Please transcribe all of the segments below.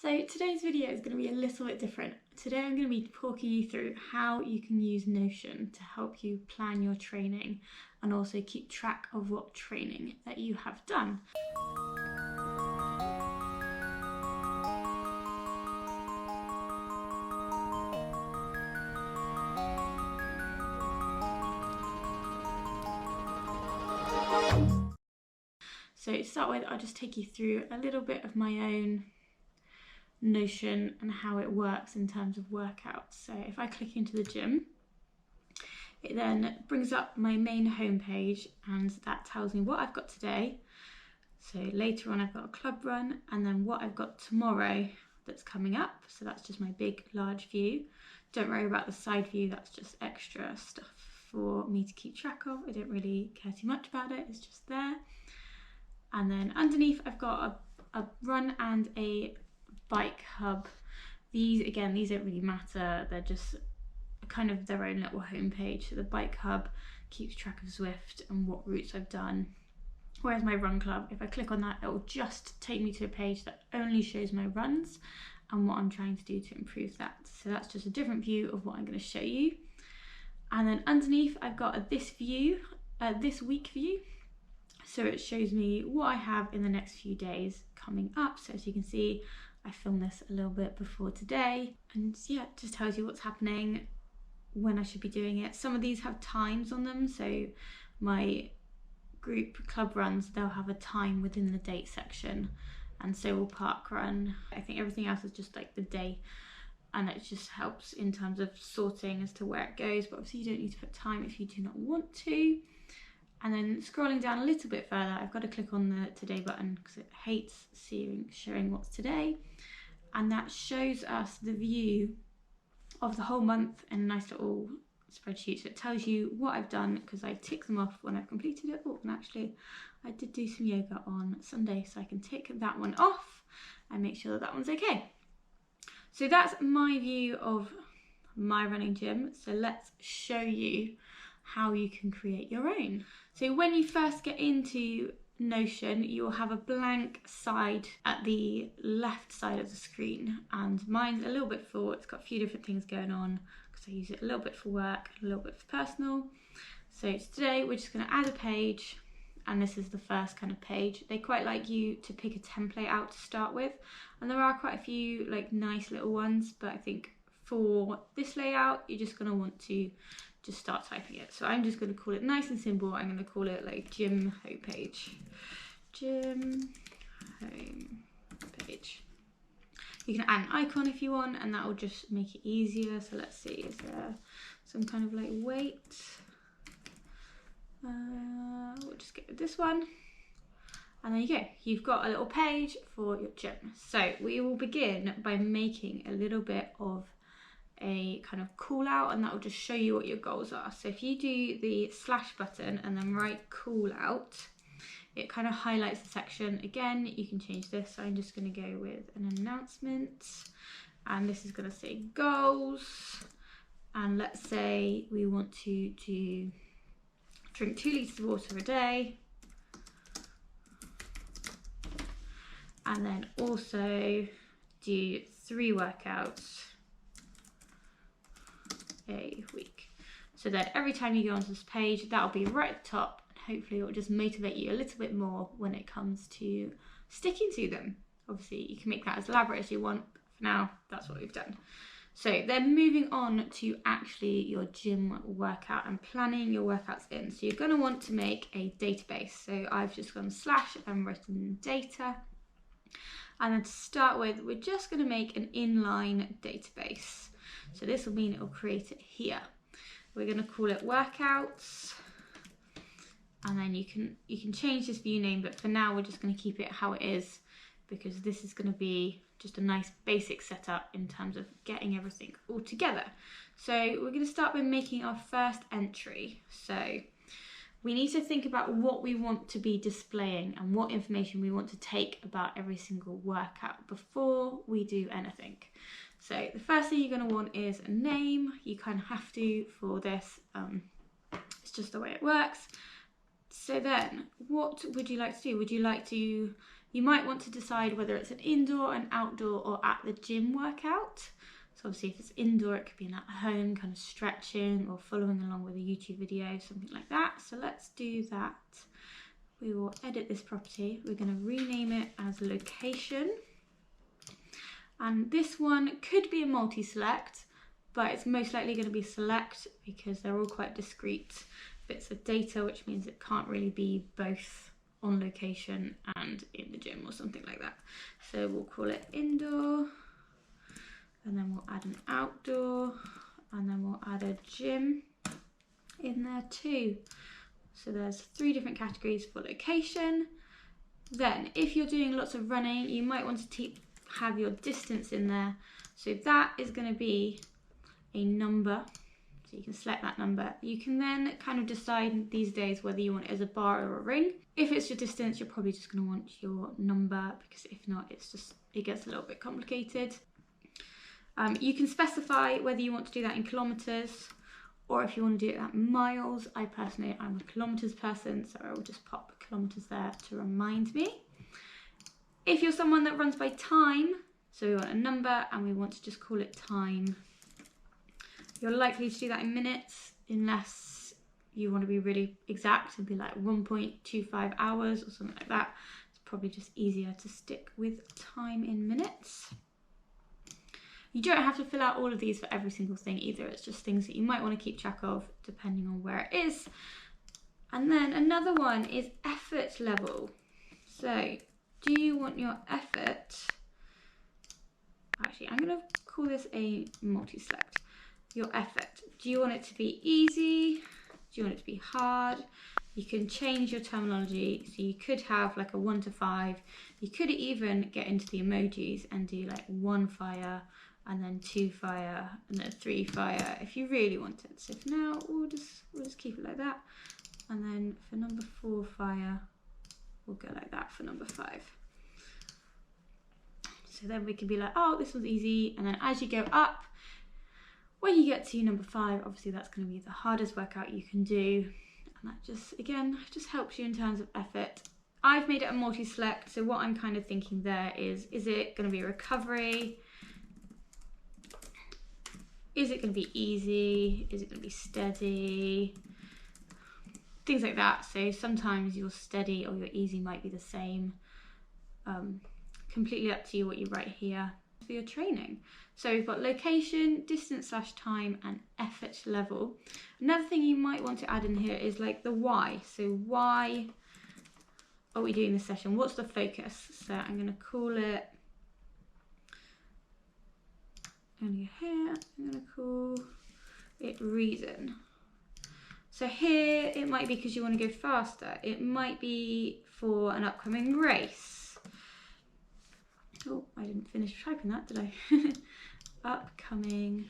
So today's video is going to be a little bit different. Today I'm going to be talking you through how you can use Notion to help you plan your training and also keep track of what training that you have done. So to start with, I'll just take you through a little bit of my own Notion and how it works in terms of workouts. So if I click into the gym, it then brings up my main homepage and that tells me what I've got today. So later on I've got a club run and then what I've got tomorrow that's coming up. So that's just my big large view. Don't worry about the side view, that's just extra stuff for me to keep track of. I don't really care too much about it, it's just there. And then underneath I've got a run and a bike hub. These don't really matter, they're just kind of their own little homepage. So the bike hub keeps track of Zwift and what routes I've done, whereas my run club, if I click on that, it will just take me to a page that only shows my runs and what I'm trying to do to improve that. So that's just a different view of what I'm going to show you. And then underneath I've got a this week view. So it shows me what I have in the next few days coming up. So as you can see, I filmed this a little bit before today, and yeah, it just tells you what's happening, when I should be doing it. Some of these have times on them, so my group club runs, they'll have a time within the date section, and so will park run. I think everything else is just like the day, and it just helps in terms of sorting as to where it goes, but obviously you don't need to put time if you do not want to. And then scrolling down a little bit further, I've got to click on the today button because it hates showing what's today. And that shows us the view of the whole month in a nice little spreadsheet. So it tells you what I've done because I tick them off when I've completed it. Oh, and actually I did do some yoga on Sunday, so I can tick that one off and make sure that that one's okay. So that's my view of my running gym. So let's show you how you can create your own. So when you first get into Notion, you'll have a blank side at the left side of the screen, and mine's a little bit full. It's got a few different things going on because I use it a little bit for work, a little bit for personal. So today we're just going to add a page, and this is the first kind of page. They quite like you to pick a template out to start with, and there are quite a few like nice little ones, but I think for this layout you're just going to want to just start typing it. So I'm just going to call it nice and simple. I'm going to call it like gym homepage. Gym homepage. You can add an icon if you want, and that will just make it easier. So let's see, is there some kind of like weight? We'll just get with this one. And there you go. You've got a little page for your gym. So we will begin by making a little bit of a kind of call out, and that will just show you what your goals are. So if you do the / button and then write call out, it kind of highlights the section. Again, you can change this. So I'm just going to go with an announcement, and this is going to say goals, and let's say we want to drink 2 litres of water a day, and then also do 3 workouts a week. So then every time you go onto this page, that'll be right at the top, and hopefully it will just motivate you a little bit more when it comes to sticking to them. Obviously you can make that as elaborate as you want, but for now that's what we've done. So then moving on to actually your gym workout and planning your workouts in. So you're going to want to make a database. So I've just gone / and written data, and then to start with we're just going to make an inline database. So this will mean it will create it here. We're going to call it workouts, and then you can change this view name, but for now we're just going to keep it how it is because this is going to be just a nice basic setup in terms of getting everything all together. So we're going to start by making our first entry. So we need to think about what we want to be displaying and what information we want to take about every single workout before we do anything. So the first thing you're going to want is a name. You kind of have to for this. It's just the way it works. So then what would you like to do? Would you like to You might want to decide whether it's an indoor, an outdoor, or at the gym workout. So obviously if it's indoor, it could be an at home kind of stretching or following along with a YouTube video, something like that. So let's do that. We will edit this property. We're going to rename it as location. And this one could be a multi-select, but it's most likely going to be select because they're all quite discrete bits of data, which means it can't really be both on location and in the gym or something like that. So we'll call it indoor, and then we'll add an outdoor, and then we'll add a gym in there too. So there's 3 different categories for location. Then if you're doing lots of running, you might want to have your distance in there. So that is going to be a number. So you can select that number. You can then kind of decide these days whether you want it as a bar or a ring. If it's your distance, you're probably just going to want your number, because if not, it gets a little bit complicated. You can specify whether you want to do that in kilometers or if you want to do it at miles. I'm a kilometers person, so I will just pop kilometers there to remind me. If you're someone that runs by time, so we want a number and we want to just call it time. You're likely to do that in minutes unless you want to be really exact and be like 1.25 hours or something like that. It's probably just easier to stick with time in minutes. You don't have to fill out all of these for every single thing either. It's just things that you might want to keep track of depending on where it is. And then another one is effort level. So do you want your effort, actually I'm going to call this a multi-select. Your effort, do you want it to be easy? Do you want it to be hard? You can change your terminology. So you could have like a 1 to 5. You could even get into the emojis and do like 1 fire, and then 2 fire, and then 3 fire if you really wanted. So for now, we'll just keep it like that. And then for number 4 fire, we'll go like that for number 5. So then we can be like, oh, this one's easy. And then as you go up, when you get to number 5, obviously that's going to be the hardest workout you can do. And that just, again, just helps you in terms of effort. I've made it a multi-select. So what I'm kind of thinking there is it going to be recovery? Is it going to be easy? Is it going to be steady? Things like that. So sometimes your steady or your easy might be the same. Completely up to you what you write here for your training. So we've got location, distance/time, and effort level. Another thing you might want to add in here is like the why. So why are we doing this session? What's the focus? So I'm going to call it, and here I'm going to call it reason. So here it might be because you want to go faster. It might be for an upcoming race. Oh, I didn't finish typing that, did I? Upcoming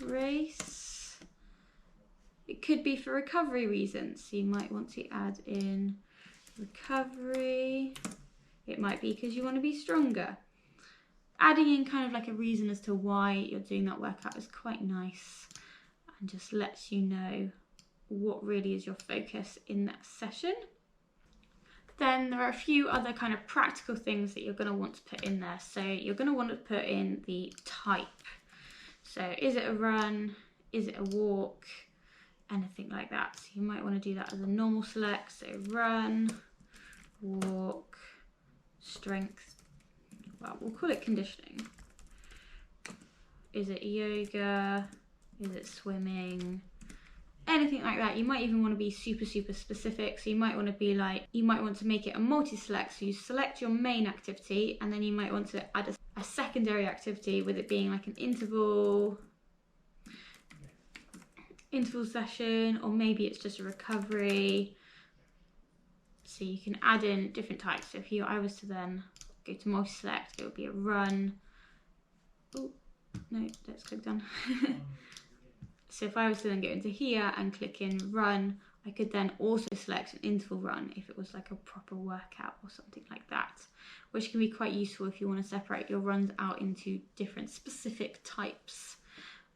race. It could be for recovery reasons. So you might want to add in recovery. It might be because you want to be stronger. Adding in kind of like a reason as to why you're doing that workout is quite nice and just lets you know what really is your focus in that session. Then there are a few other kind of practical things that you're going to want to put in there. So you're going to want to put in the type. So is it a run? Is it a walk? Anything like that. So you might want to do that as a normal select. So run, walk, strength. Well, we'll call it conditioning. Is it yoga? Is it swimming? Anything like that. You might even want to be super specific. So you might want to be like, you might want to make it a multi-select. So you select your main activity and then you might want to add a secondary activity with it being like an interval session, or maybe it's just a recovery. So you can add in different types. So if I was to then go to multi-select, it would be a run. Oh, no, let's click done. So if I was to then go into here and click in run, I could then also select an interval run if it was like a proper workout or something like that, which can be quite useful if you want to separate your runs out into different specific types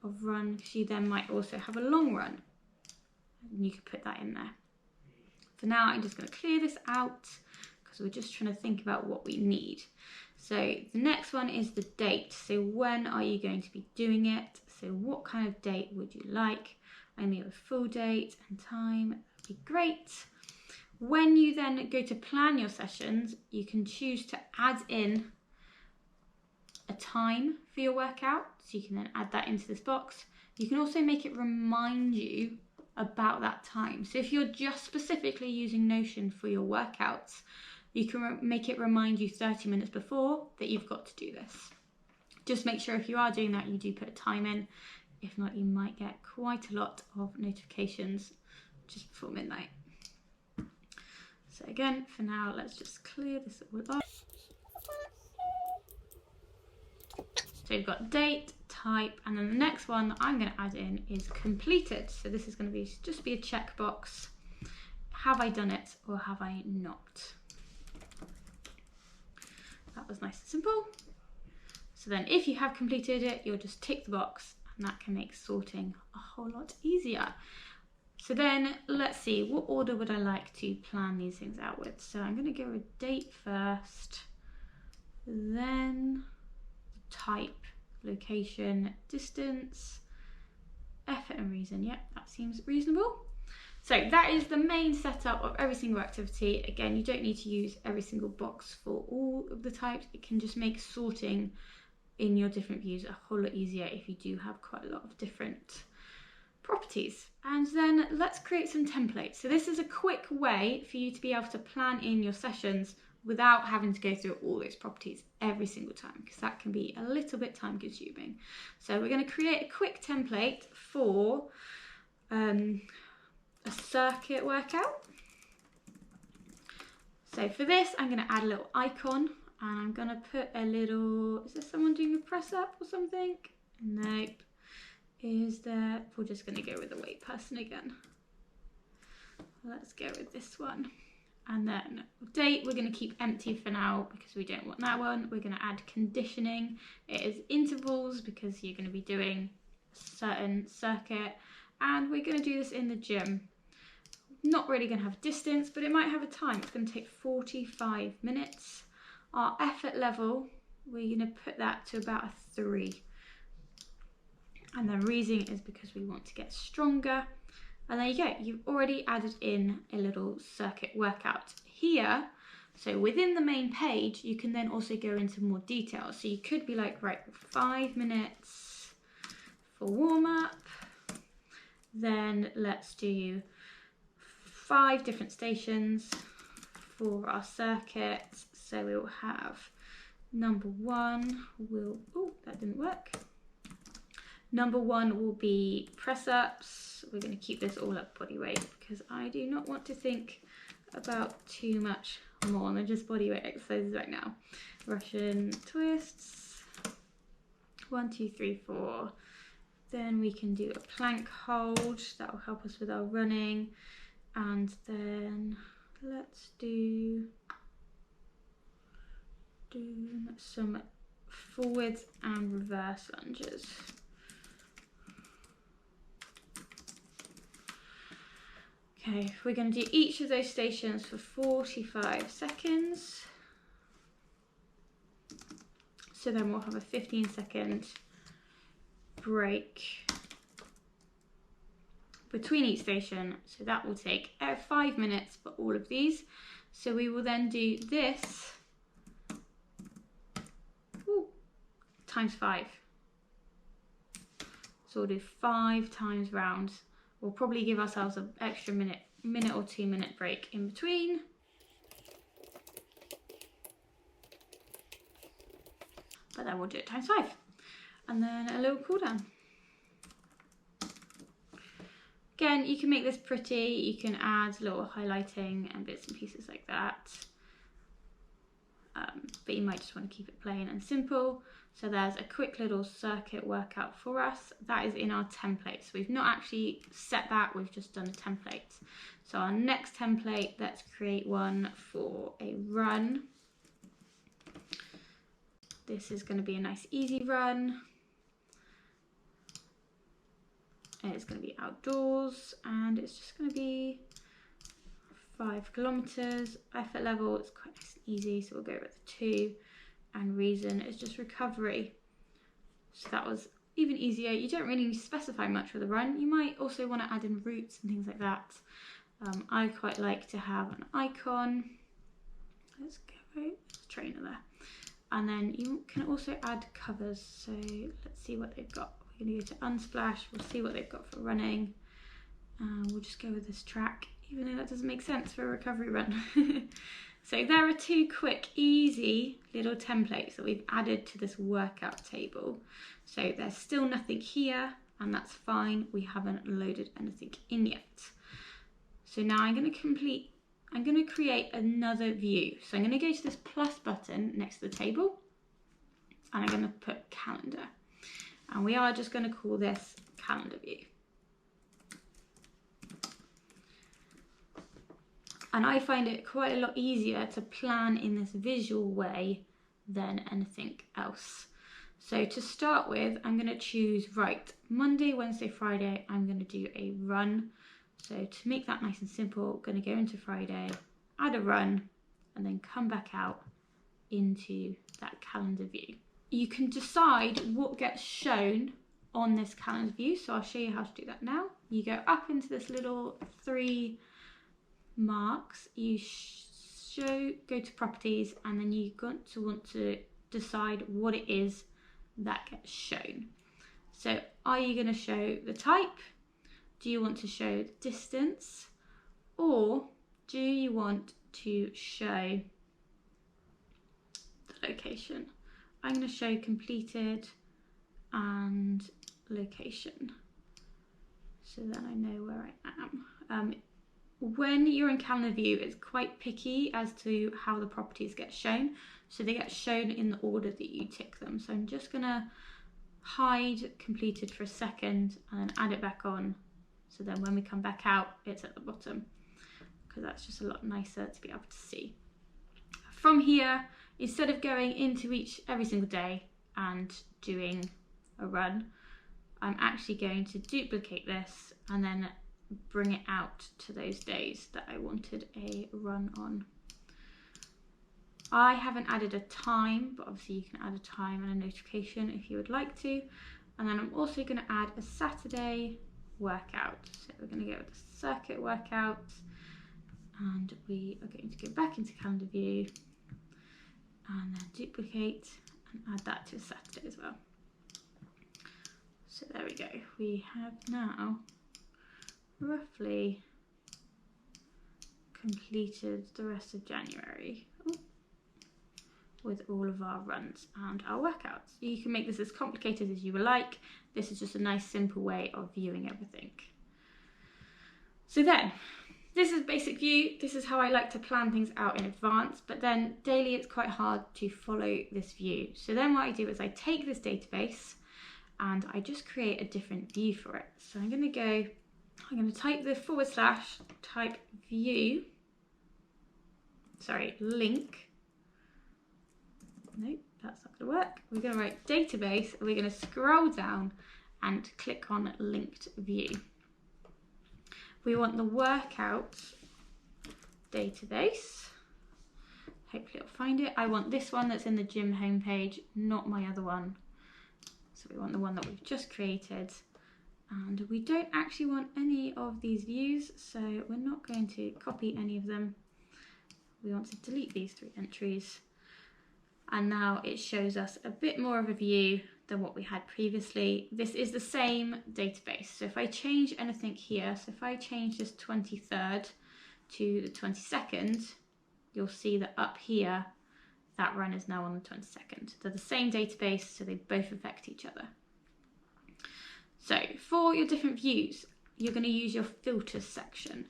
of run, because you then might also have a long run and you could put that in there. For now, I'm just going to clear this out because because we're just trying to think about what we need. So the next one is the date. So when are you going to be doing it? So what kind of date would you like? I need a full date and time, that'd be great. When you then go to plan your sessions, you can choose to add in a time for your workout. So you can then add that into this box. You can also make it remind you about that time. So if you're just specifically using Notion for your workouts, you can make it remind you 30 minutes before that you've got to do this. Just make sure if you are doing that, you do put a time in. If not, you might get quite a lot of notifications just before midnight. So again, for now, let's just clear this all off. So you've got date, type, and then the next one that I'm going to add in is completed. So this is going to be just be a checkbox. Have I done it or have I not? That was nice and simple. So then if you have completed it, you'll just tick the box, and that can make sorting a whole lot easier. So then let's see, what order would I like to plan these things out with? So I'm going to go with date first, then type, location, distance, effort and reason. Yep, that seems reasonable. So that is the main setup of every single activity. Again, you don't need to use every single box for all of the types. It can just make sorting in your different views a whole lot easier if you do have quite a lot of different properties. And then let's create some templates. So this is a quick way for you to be able to plan in your sessions without having to go through all those properties every single time, because that can be a little bit time consuming. So we're going to create a quick template for a circuit workout. So for this, I'm going to add a little icon, and I'm going to put a little, is there someone doing a press up or something? Nope. Is there, we're just going to go with the weight person again. Let's go with this one. And then date, we're going to keep empty for now because we don't want that one. We're going to add conditioning. It is intervals because you're going to be doing a certain circuit. And we're going to do this in the gym. Not really going to have distance, but it might have a time. It's going to take 45 minutes. Our effort level, we're going to put that to about a 3. And then reason is because we want to get stronger. And there you go, you've already added in a little circuit workout here. So within the main page, you can then also go into more detail. So you could be like, right, 5 minutes for warm up. Then let's do 5 different stations for our circuit. So we'll have number 1, oh, that didn't work. Number 1 will be press ups. We're going to keep this all up body weight because I do not want to think about too much more than just body weight exercises right now. Russian twists. 1, 2, 3, 4. Then we can do a plank hold. That will help us with our running. And then let's do some forwards and reverse lunges. Okay, we're going to do each of those stations for 45 seconds. So then we'll have a 15-second break between each station. So that will take 5 minutes for all of these. So we will then do this times 5. So we'll do 5 times rounds. We'll probably give ourselves an extra minute or 2 minute break in between. But then we'll do it times 5. And then a little cool down. Again, you can make this pretty. You can add little highlighting and bits and pieces like that. But you might just want to keep it plain and simple. So there's a quick little circuit workout for us. That is in our template. So we've not actually set that, we've just done a template. So our next template, let's create one for a run. This is going to be a nice easy run. And it's going to be outdoors, and it's just going to be 5 kilometers. Effort level is quite nice and easy, so we'll go with 2. And reason is just recovery. So that was even easier. You don't really need to specify much for the run. You might also want to add in routes and things like that. I quite like to have an icon. Let's go, trainer there. And then you can also add covers. So let's see what they've got. We're going to go to Unsplash. We'll see what they've got for running. We'll just go with this track, even though that doesn't make sense for a recovery run. So there are 2 quick, easy little templates that we've added to this workout table. So there's still nothing here, and that's fine. We haven't loaded anything in yet. So now I'm going to create another view. So I'm going to go to this plus button next to the table, and I'm going to put calendar. And we are just going to call this calendar view. And I find it quite a lot easier to plan in this visual way than anything else. So to start with, I'm going to choose, right, Monday, Wednesday, Friday, I'm going to do a run. So to make that nice and simple, I'm going to go into Friday, add a run, and then come back out into that calendar view. You can decide what gets shown on this calendar view. So I'll show you how to do that now. You go up into this little 3 marks, you go to properties, and then you want to decide what it is that gets shown. So are you going to show the type? Do you want to show the distance? Or do you want to show the location? I'm going to show completed and location, so then I know where I am. When you're in calendar view, it's quite picky as to how the properties get shown. So they get shown in the order that you tick them. So I'm just gonna hide completed for a second and then add it back on. So then when we come back out, it's at the bottom, because that's just a lot nicer to be able to see. From here, instead of going into every single day and doing a run, I'm actually going to duplicate this and then bring it out to those days that I wanted a run on. I haven't added a time, but obviously you can add a time and a notification if you would like to. And then I'm also going to add a Saturday workout. So we're going to go with the circuit workout, and we are going to go back into calendar view and then duplicate and add that to a Saturday as well. So there we go. We have now roughly completed the rest of January with all of our runs and our workouts. You can make this as complicated as you would like. This is just a nice simple way of viewing everything. So then, this is basic view. This is how I like to plan things out in advance, but then daily it's quite hard to follow this view. So then what I do is I take this database and I just create a different view for it. So I'm going to type the / type view, link. Nope, that's not going to work. We're going to write database, and we're going to scroll down and click on linked view. We want the workout database. Hopefully it'll find it. I want this one that's in the gym homepage, not my other one. So we want the one that we've just created. And we don't actually want any of these views, so we're not going to copy any of them. We want to delete these 3 entries. And now it shows us a bit more of a view than what we had previously. This is the same database. So if I change anything here, so if I change this 23rd to the 22nd, you'll see that up here, that run is now on the 22nd. They're the same database, so they both affect each other. So for your different views, you're going to use your filters section.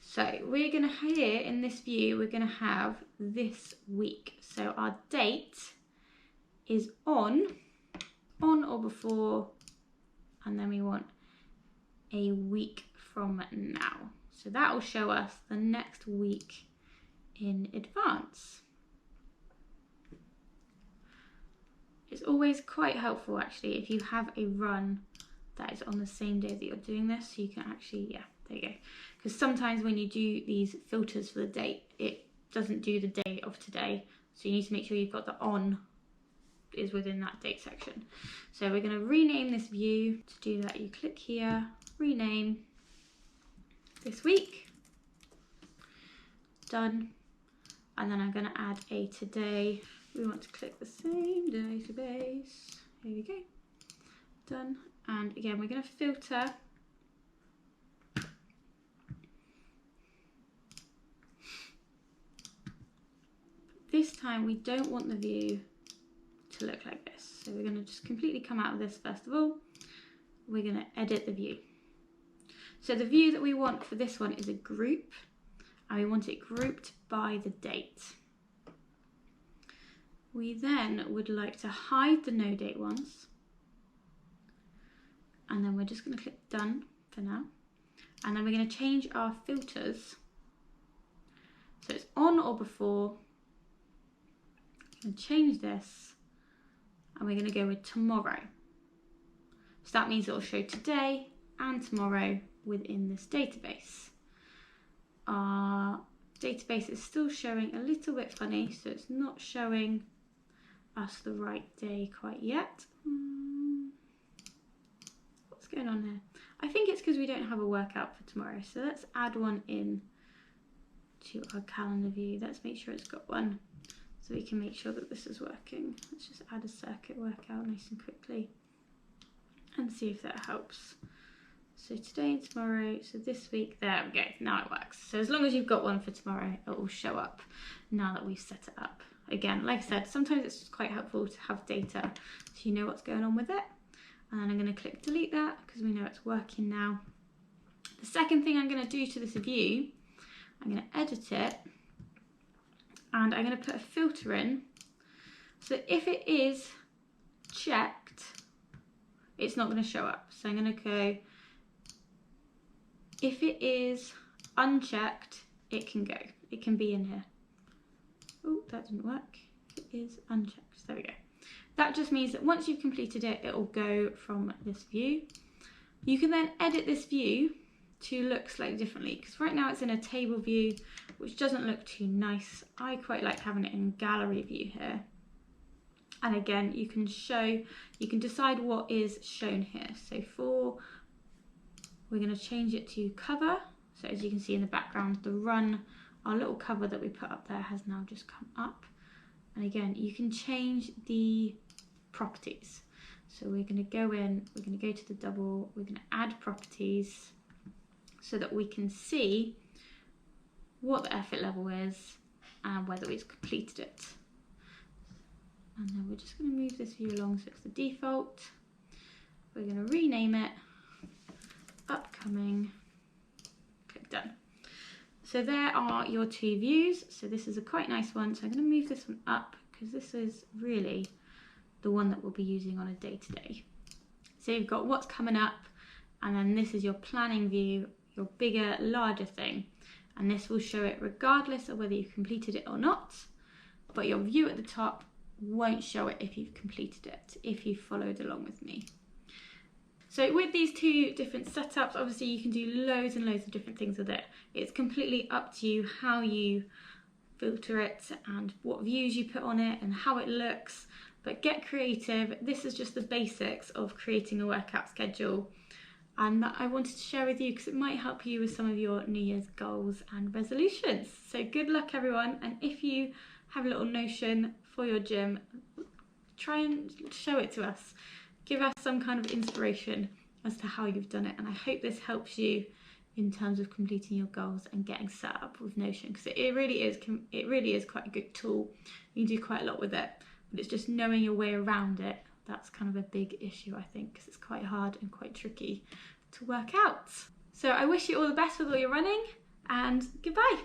So we're going to, here in this view, we're going to have this week. So our date is on or before, and then we want a week from now. So that will show us the next week in advance. It's always quite helpful actually if you have a run that is on the same day that you're doing this, so you can actually There you go. Because sometimes when you do these filters for the date, it doesn't do the date of today. So you need to make sure you've got the on is within that date section. So we're going to rename this view. To do that, you click here, rename this week. Done. And then I'm going to add a today. We want to click the same database. Here we go. Done. And again, we're going to filter. This time we don't want the view to look like this. So we're going to just completely come out of this first of all. We're going to edit the view. So the view that we want for this one is a group, and we want it grouped by the date. We then would like to hide the no date ones. And then we're just going to click done for now. And then we're going to change our filters. So it's on or before. And change this, and we're going to go with tomorrow. So that means it will show today and tomorrow within this database. Our database is still showing a little bit funny, so it's not showing us the right day quite yet. What's going on here? I think it's because we don't have a workout for tomorrow, so let's add one in to our calendar view. Let's make sure it's got one, so we can make sure that this is working. Let's just add a circuit workout nice and quickly and see if that helps. So today and tomorrow, so this week, there we go, now it works. So as long as you've got one for tomorrow, it will show up now that we've set it up. Again, like I said, sometimes it's just quite helpful to have data so you know what's going on with it. And then I'm going to click delete that because we know it's working now. The second thing I'm going to do to this view, I'm going to edit it. And I'm going to put a filter in, so if it is checked, it's not going to show up. So I'm going to go, if it is unchecked, it can go. It can be in here. Oh, that didn't work. It is unchecked. There we go. That just means that once you've completed it, it will go from this view. You can then edit this view to look slightly differently, because right now it's in a table view, which doesn't look too nice. I quite like having it in gallery view here. And again, you can decide what is shown here. So we're going to change it to cover. So as you can see in the background, the run, our little cover that we put up there has now just come up. And again, you can change the properties. So we're going to go in, we're going to go to the double, we're going to add properties, so that we can see what the effort level is and whether we've completed it. And then we're just going to move this view along so it's the default. We're going to rename it upcoming, click done. So there are your two views. So this is a quite nice one. So I'm going to move this one up because this is really the one that we'll be using on a day-to-day. So you've got what's coming up, and then this is your planning view, your bigger, larger thing, and this will show it regardless of whether you've completed it or not, but your view at the top won't show it if you've completed it, if you've followed along with me. So with these two different setups, obviously you can do loads and loads of different things with it. It's completely up to you how you filter it and what views you put on it and how it looks, but get creative. This is just the basics of creating a workout schedule, and that I wanted to share with you because it might help you with some of your New Year's goals and resolutions. So good luck everyone, and if you have a little Notion for your gym, try and show it to us. Give us some kind of inspiration as to how you've done it, and I hope this helps you in terms of completing your goals and getting set up with Notion, because it really is quite a good tool. You can do quite a lot with it, but it's just knowing your way around it. That's kind of a big issue, I think, because it's quite hard and quite tricky to work out. So I wish you all the best with all your running, and goodbye.